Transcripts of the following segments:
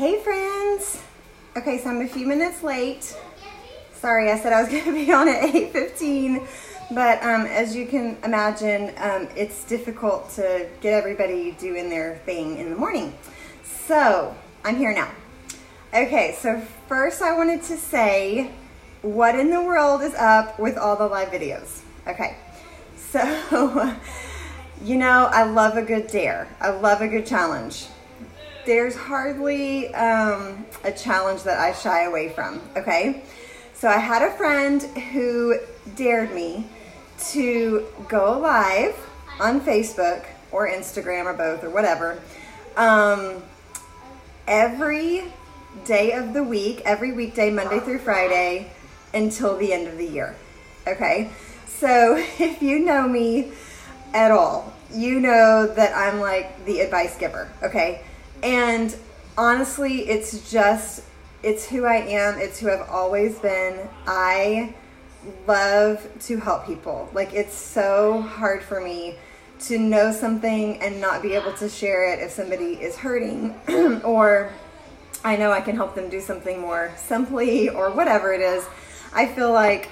Hey friends! Okay, so I'm a few minutes late. Sorry, I said I was going to be on at 8:15, but as you can imagine, it's difficult to get everybody doing their thing in the morning. So, I'm here now. Okay, so first I wanted to say, what in the world is up with all the live videos? Okay, so, you know, I love a good dare. I love a good challenge. There's hardly a challenge that I shy away from, okay? So I had a friend who dared me to go live on Facebook or Instagram or both or whatever, every day of the week, every weekday, Monday through Friday, until the end of the year, okay? So if you know me at all, you know that I'm like the advice giver, okay? And honestly, it's who I am. It's who I've always been. I love to help people. Like, it's so hard for me to know something and not be able to share it if somebody is hurting or I know I can help them do something more simply or whatever it is. I feel like,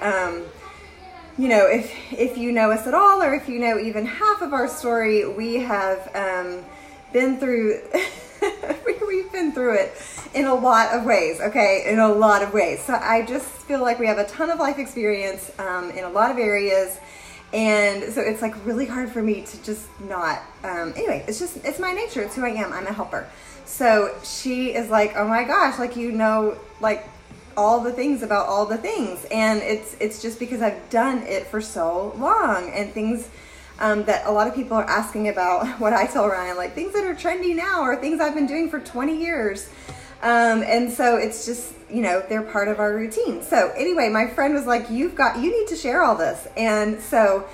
you know, if you know us at all, or if you know even half of our story, we have been through we've been through it in a lot of ways, okay? In a lot of ways. So I just feel like we have a ton of life experience in a lot of areas, and so it's like really hard for me to just not, anyway, it's my nature. It's who I am. I'm a helper. So she is like, oh my gosh, like, you know, like all the things about all the things. And it's just because I've done it for so long, and things that a lot of people are asking about, what I tell Ryan, like things that are trendy now or things I've been doing for 20 years. And so it's just, you know, they're part of our routine. So anyway, my friend was like, you need to share all this. And so,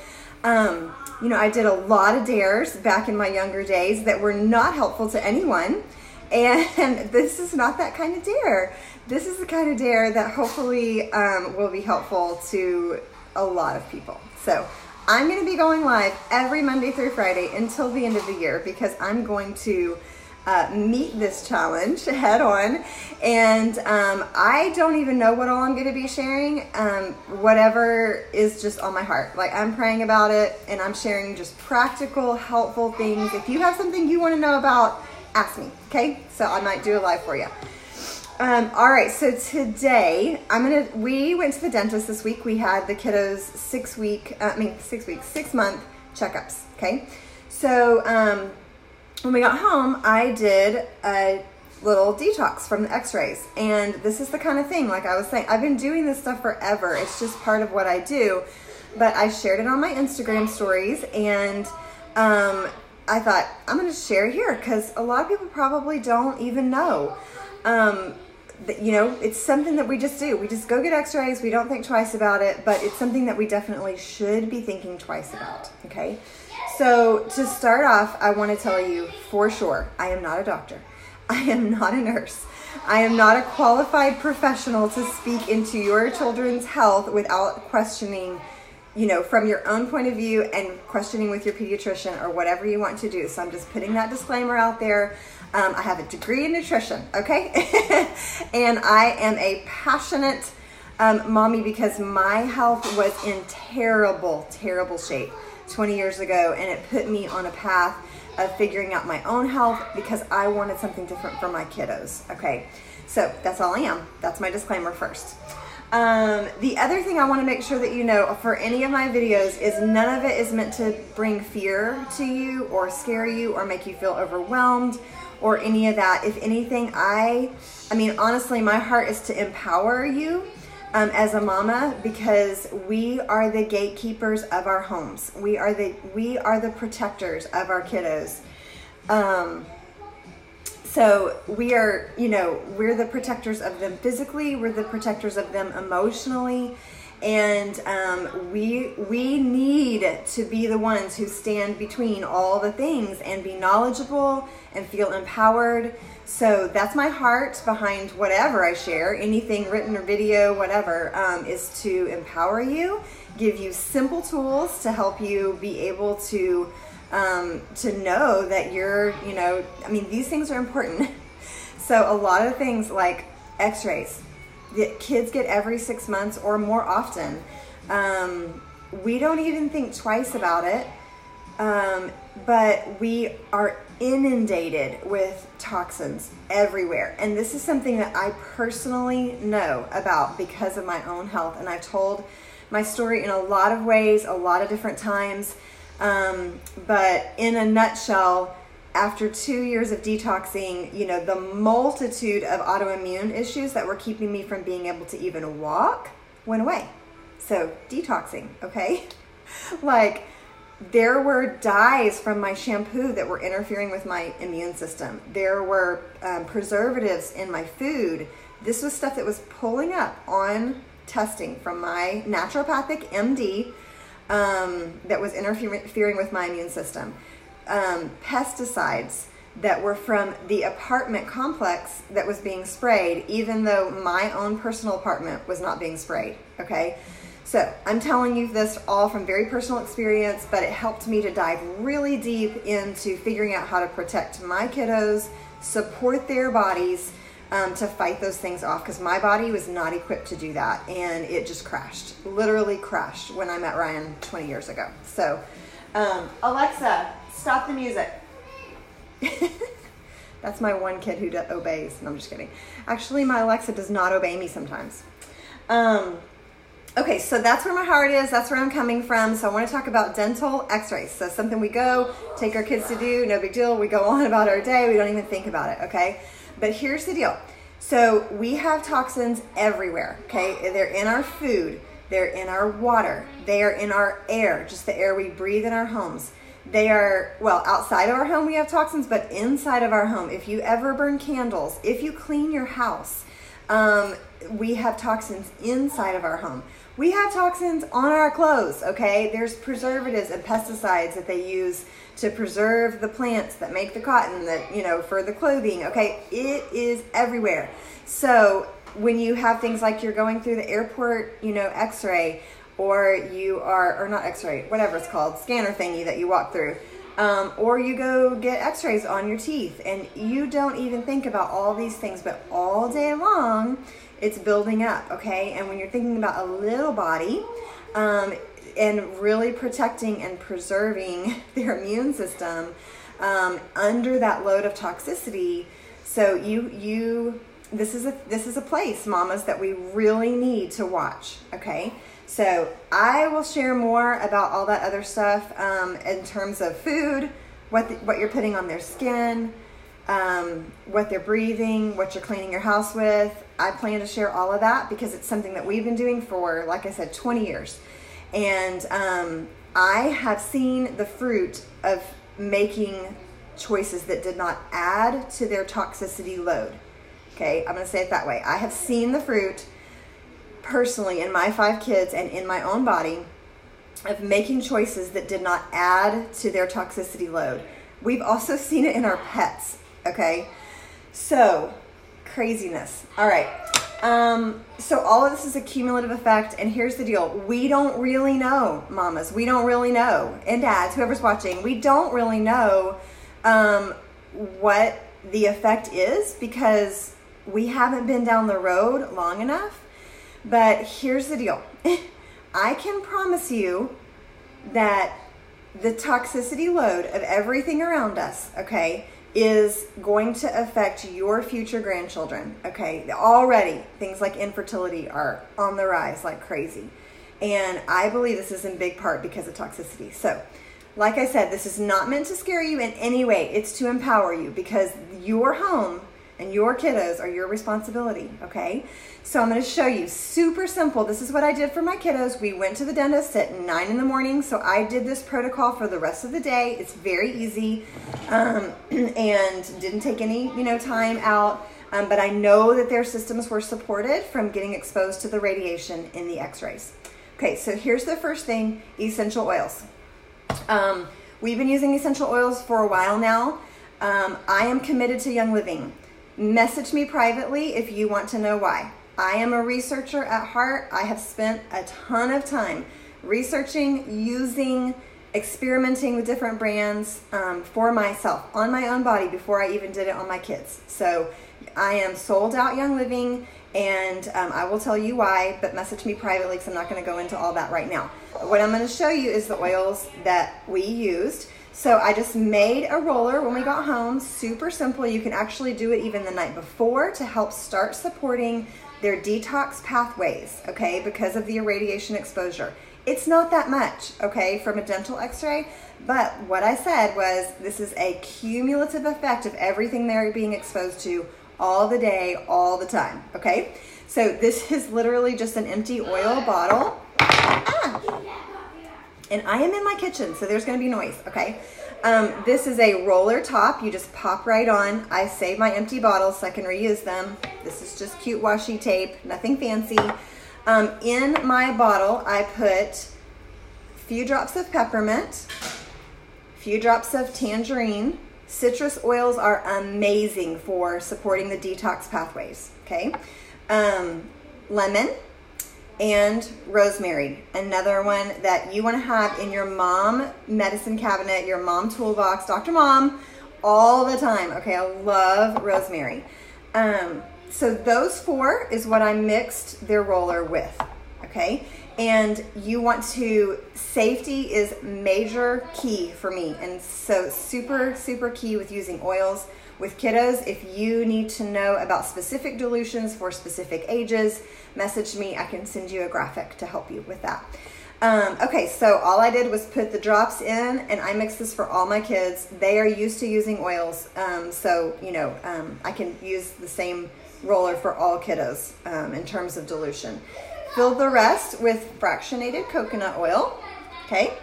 you know, I did a lot of dares back in my younger days that were not helpful to anyone. And this is not that kind of dare. This is the kind of dare that hopefully will be helpful to a lot of people. So I'm going to be going live every Monday through Friday until the end of the year, because I'm going to meet this challenge head on. And I don't even know what all I'm going to be sharing. Whatever is just on my heart. Like, I'm praying about it, and I'm sharing just practical, helpful things. If you have something you want to know about, ask me, okay? So I might do a live for you. All right, so today we went to the dentist this week. We had the kiddos 6 month checkups, okay? So when we got home, I did a little detox from the x-rays, and this is the kind of thing, like I was saying, I've been doing this stuff forever. It's just part of what I do, but I shared it on my Instagram stories, and I thought I'm going to share it here because a lot of people probably don't even know. You know, it's something that we just do. We just go get x-rays. We don't think twice about it, but it's something that we definitely should be thinking twice about, okay? So to start off, I want to tell you for sure, I am not a doctor. I am not a nurse. I am not a qualified professional to speak into your children's health without questioning, you know, from your own point of view and questioning with your pediatrician or whatever you want to do. So I'm just putting that disclaimer out there. I have a degree in nutrition, okay? And I am a passionate mommy because my health was in terrible, terrible shape 20 years ago, and it put me on a path of figuring out my own health because I wanted something different for my kiddos, okay? So that's all I am. That's my disclaimer first. The other thing I want to make sure that you know for any of my videos is none of it is meant to bring fear to you or scare you or make you feel overwhelmed or any of that. If anything, I mean, honestly, my heart is to empower you as a mama, because we are the gatekeepers of our homes. We are the protectors of our kiddos. So we are, you know, we're the protectors of them physically, we're the protectors of them emotionally, and we need to be the ones who stand between all the things and be knowledgeable and feel empowered. So that's my heart behind whatever I share, anything written or video, whatever, is to empower you, give you simple tools to help you be able to know that you're, you know, I mean, these things are important. So a lot of things like x-rays that kids get every 6 months or more often, we don't even think twice about it, but we are inundated with toxins everywhere. And this is something that I personally know about because of my own health. And I've told my story in a lot of ways, a lot of different times. But in a nutshell, after 2 years of detoxing, you know, the multitude of autoimmune issues that were keeping me from being able to even walk went away. So detoxing, okay? Like, there were dyes from my shampoo that were interfering with my immune system. There were preservatives in my food. This was stuff that was pulling up on testing from my naturopathic MD that was interfering with my immune system. Pesticides that were from the apartment complex that was being sprayed, even though my own personal apartment was not being sprayed, okay? So I'm telling you this all from very personal experience, but it helped me to dive really deep into figuring out how to protect my kiddos, support their bodies, to fight those things off, because my body was not equipped to do that, and it just crashed, literally crashed when I met Ryan 20 years ago. So Alexa, stop the music. That's my one kid who obeys. No, I'm just kidding. Actually, my Alexa does not obey me sometimes. Okay, so that's where my heart is. That's where I'm coming from. So I want to talk about dental x-rays. So something we go, take our kids to do, no big deal. We go on about our day. We don't even think about it, okay? But here's the deal. So we have toxins everywhere, okay? They're in our food. They're in our water. They are in our air, just the air we breathe in our homes. They are, well, outside of our home we have toxins, but inside of our home, if you ever burn candles, if you clean your house, we have toxins inside of our home. We have toxins on our clothes, okay? There's preservatives and pesticides that they use to preserve the plants that make the cotton that, you know, for the clothing, okay? It is everywhere. So when you have things like you're going through the airport, you know, x-ray, or you are, or not x-ray, whatever it's called, scanner thingy that you walk through, or you go get x-rays on your teeth, and you don't even think about all these things, but all day long, it's building up, okay? And when you're thinking about a little body, and really protecting and preserving their immune system under that load of toxicity, so this is a place, mamas, that we really need to watch, okay? So I will share more about all that other stuff in terms of food, what you're putting on their skin, what they're breathing, what you're cleaning your house with. I plan to share all of that because it's something that we've been doing for, like I said, 20 years. And I have seen the fruit of making choices that did not add to their toxicity load. Okay, I'm going to say it that way. I have seen the fruit personally in my 5 kids and in my own body of making choices that did not add to their toxicity load. We've also seen it in our pets, okay? So, craziness. All right. So all of this is a cumulative effect, and here's the deal. We don't really know, mamas. We don't really know. And dads, whoever's watching, we don't really know what the effect is because we haven't been down the road long enough. But here's the deal. I can promise you that the toxicity load of everything around us, okay, is going to affect your future grandchildren, okay? Already, things like infertility are on the rise like crazy. And I believe this is in big part because of toxicity. So, like I said, this is not meant to scare you in any way. It's to empower you because your home and your kiddos are your responsibility, okay? So I'm gonna show you, super simple. This is what I did for my kiddos. We went to the dentist at 9 in the morning, so I did this protocol for the rest of the day. It's very easy and didn't take any, time out, but I know that their systems were supported from getting exposed to the radiation in the x-rays. Okay, so here's the first thing, essential oils. We've been using essential oils for a while now. I am committed to Young Living. Message me privately if you want to know why. I am a researcher at heart. I have spent a ton of time researching, using, experimenting with different brands for myself on my own body before I even did it on my kids. So I am sold out Young Living, and I will tell you why, but message me privately because I'm not going to go into all that right now. What I'm going to show you is the oils that we used. So I just made a roller when we got home, super simple. You can actually do it even the night before to help start supporting their detox pathways, okay, because of the irradiation exposure. It's not that much, okay, from a dental x-ray, but what I said was this is a cumulative effect of everything they're being exposed to all the day, all the time, okay? So this is literally just an empty oil bottle. And I am in my kitchen, so there's gonna be noise, okay? This is a roller top. You just pop right on. I save my empty bottles so I can reuse them. This is just cute washi tape, nothing fancy. In my bottle, I put a few drops of peppermint, a few drops of tangerine. Citrus oils are amazing for supporting the detox pathways, okay? Lemon and rosemary, another one that you want to have in your mom medicine cabinet, your mom toolbox, Dr. Mom, all the time, okay? I love rosemary. So those four is what I mixed their roller with, okay? And you want to, safety is major key for me. And so super, super key with using oils with kiddos. If you need to know about specific dilutions for specific ages, message me. I can send you a graphic to help you with that. Okay, so all I did was put the drops in, and I mix this for all my kids. They are used to using oils, so you know, I can use the same roller for all kiddos in terms of dilution. Fill the rest with fractionated coconut oil. Okay,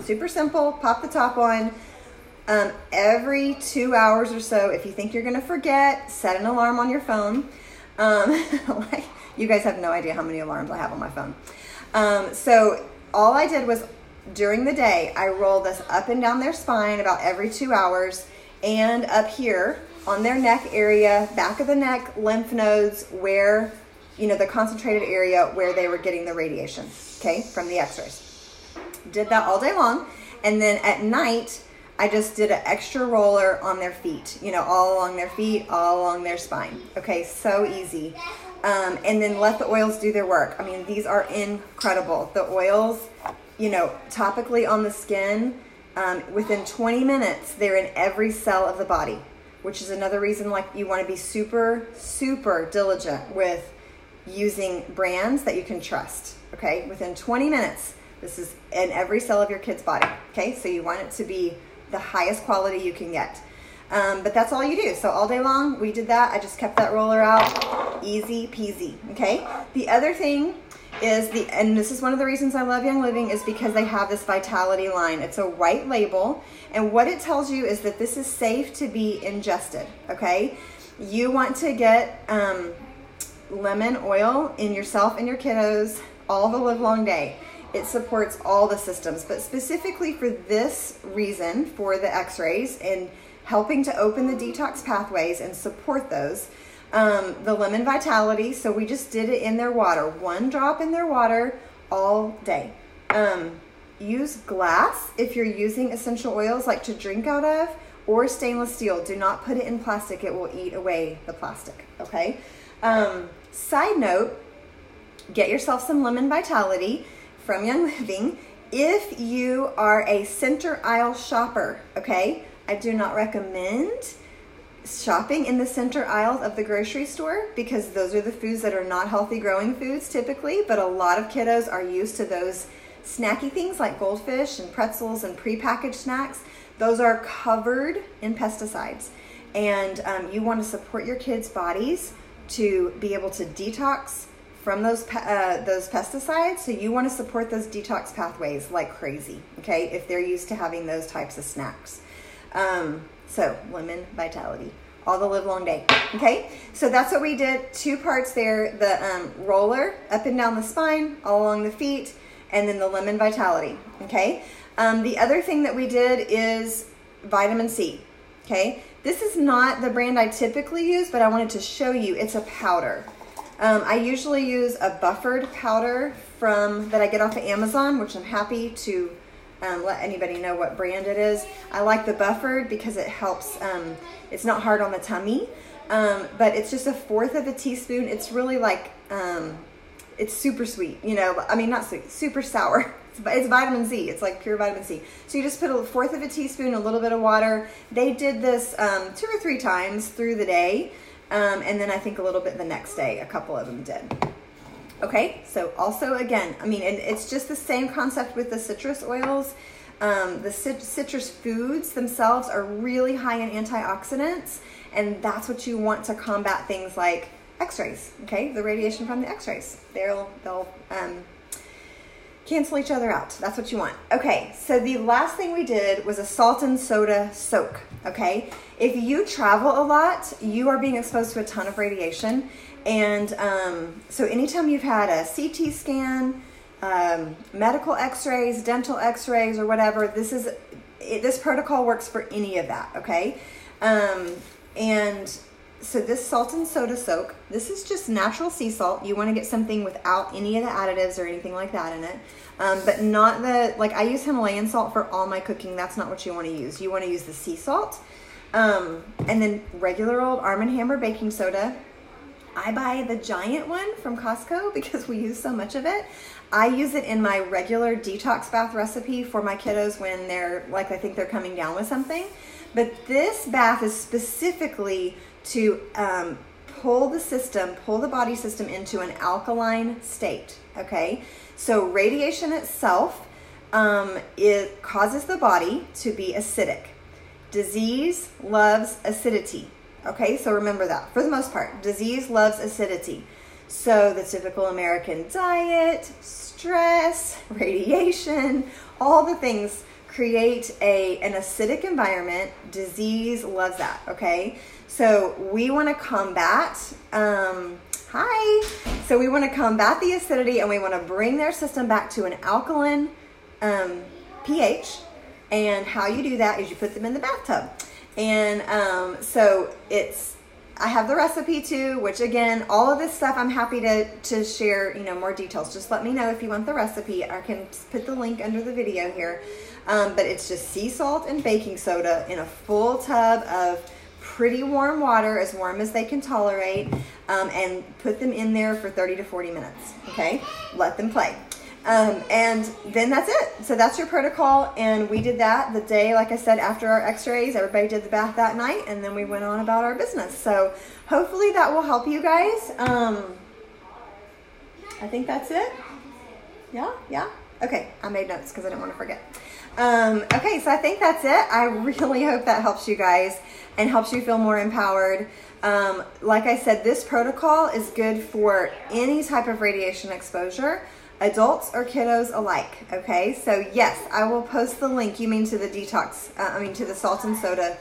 super simple. Pop the top on. Every 2 hours or so, if you think you're gonna forget, set an alarm on your phone. You guys have no idea how many alarms I have on my phone. So all I did was during the day, I rolled this up and down their spine about every 2 hours, and up here on their neck area, back of the neck, lymph nodes, where, you know, the concentrated area where they were getting the radiation, okay, from the x-rays. Did that all day long. And then at night, I just did an extra roller on their feet, you know, all along their feet, all along their spine. Okay, so easy. And then let the oils do their work. I mean, these are incredible. The oils, you know, topically on the skin, within 20 minutes, they're in every cell of the body, which is another reason, like, you want to be super, super diligent with using brands that you can trust, okay? Within 20 minutes, this is in every cell of your kid's body, okay? So you want it to be the highest quality you can get. But that's all you do. So all day long, we did that. I just kept that roller out, easy peasy, okay? The other thing is, and this is one of the reasons I love Young Living, is because they have this Vitality line. It's a white label, and what it tells you is that this is safe to be ingested, okay? You want to get lemon oil in yourself and your kiddos all the live long day. It supports all the systems, but specifically for this reason, for the x-rays and helping to open the detox pathways and support those, the lemon Vitality. So we just did it in their water, 1 drop in their water all day. Use glass if you're using essential oils, like to drink out of, or stainless steel. Do not put it in plastic. It will eat away the plastic, okay? Side note, get yourself some lemon Vitality from Young Living. If you are a center aisle shopper, okay, I do not recommend shopping in the center aisles of the grocery store, because those are the foods that are not healthy growing foods typically, but a lot of kiddos are used to those snacky things like goldfish and pretzels and prepackaged snacks. Those are covered in pesticides, and you want to support your kids' bodies to be able to detox from those pesticides. So you want to support those detox pathways like crazy, okay, if they're used to having those types of snacks. So lemon Vitality all the live long day, okay? So that's what we did. 2 parts there, the roller up and down the spine, all along the feet, and then the lemon Vitality, okay? The other thing that we did is vitamin C, okay? This is not the brand I typically use, but I wanted to show you. It's a powder. I usually use a buffered powder that I get off of Amazon, which I'm happy to let anybody know what brand it is. I like the buffered because it helps, it's not hard on the tummy, but it's just 1/4 of a teaspoon. It's really like, it's super sweet, you know, I mean, not sweet, super sour. It's vitamin C. It's like pure vitamin C. So you just put 1/4 of a teaspoon, a little bit of water. They did this 2 or 3 times through the day. And then I think a little bit the next day, a couple of them did. Okay, so also again, I mean, and it's just the same concept with the citrus oils. The citrus foods themselves are really high in antioxidants, and that's what you want to combat things like x-rays, okay? The radiation from the x-rays. They'll cancel each other out. That's what you want. Okay, so the last thing we did was a salt and soda soak, okay? If you travel a lot, you are being exposed to a ton of radiation. And so anytime you've had a CT scan, medical x-rays, dental x-rays, or whatever, this protocol works for any of that, okay? And so this salt and soda soak, this is just natural sea salt. You want to get something without any of the additives or anything like that in it. But not like I use Himalayan salt for all my cooking. That's not what you want to use. You want to use the sea salt. And then regular old Arm & Hammer baking soda. I buy the giant one from Costco because we use so much of it. I use it in my regular detox bath recipe for my kiddos when they're like, I think they're coming down with something. But this bath is specifically to pull the body system into an alkaline state, okay? So radiation itself, it causes the body to be acidic. Disease loves acidity, okay? So remember that, for the most part, disease loves acidity. So the typical American diet, stress, radiation, all the things create an acidic environment. Disease loves that, okay? So we want to combat, So we want to combat the acidity, and we want to bring their system back to an alkaline pH. And how you do that is you put them in the bathtub. And so I have the recipe too, which again, all of this stuff I'm happy to share, you know, more details. Just let me know if you want the recipe. I can put the link under the video here. But it's just sea salt and baking soda in a full tub of pretty warm water, as warm as they can tolerate, and put them in there for 30 to 40 minutes, okay? Let them play. And then that's it. So that's your protocol, and we did that the day, like I said, after our x-rays. Everybody did the bath that night, and then we went on about our business. So hopefully that will help you guys. I think that's it. Yeah? Okay, I made notes because I didn't want to forget. Okay, so I think that's it. I really hope that helps you guys and helps you feel more empowered. Like I said, this protocol is good for any type of radiation exposure, adults or kiddos alike, okay? So yes, I will post the link. You mean to the to the salt and soda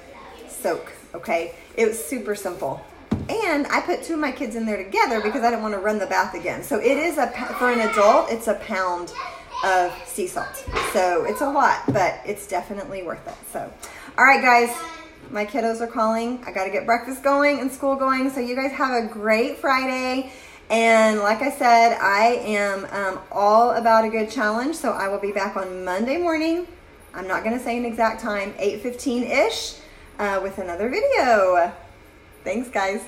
soak, okay? It was super simple. And I put 2 of my kids in there together because I didn't want to run the bath again. So it is for an adult, it's a pound of sea salt. So it's a lot, but it's definitely worth it. So, all right, guys, my kiddos are calling. I got to get breakfast going and school going. So you guys have a great Friday. And like I said, I am all about a good challenge. So I will be back on Monday morning. I'm not going to say an exact time, 8:15-ish, with another video. Thanks, guys.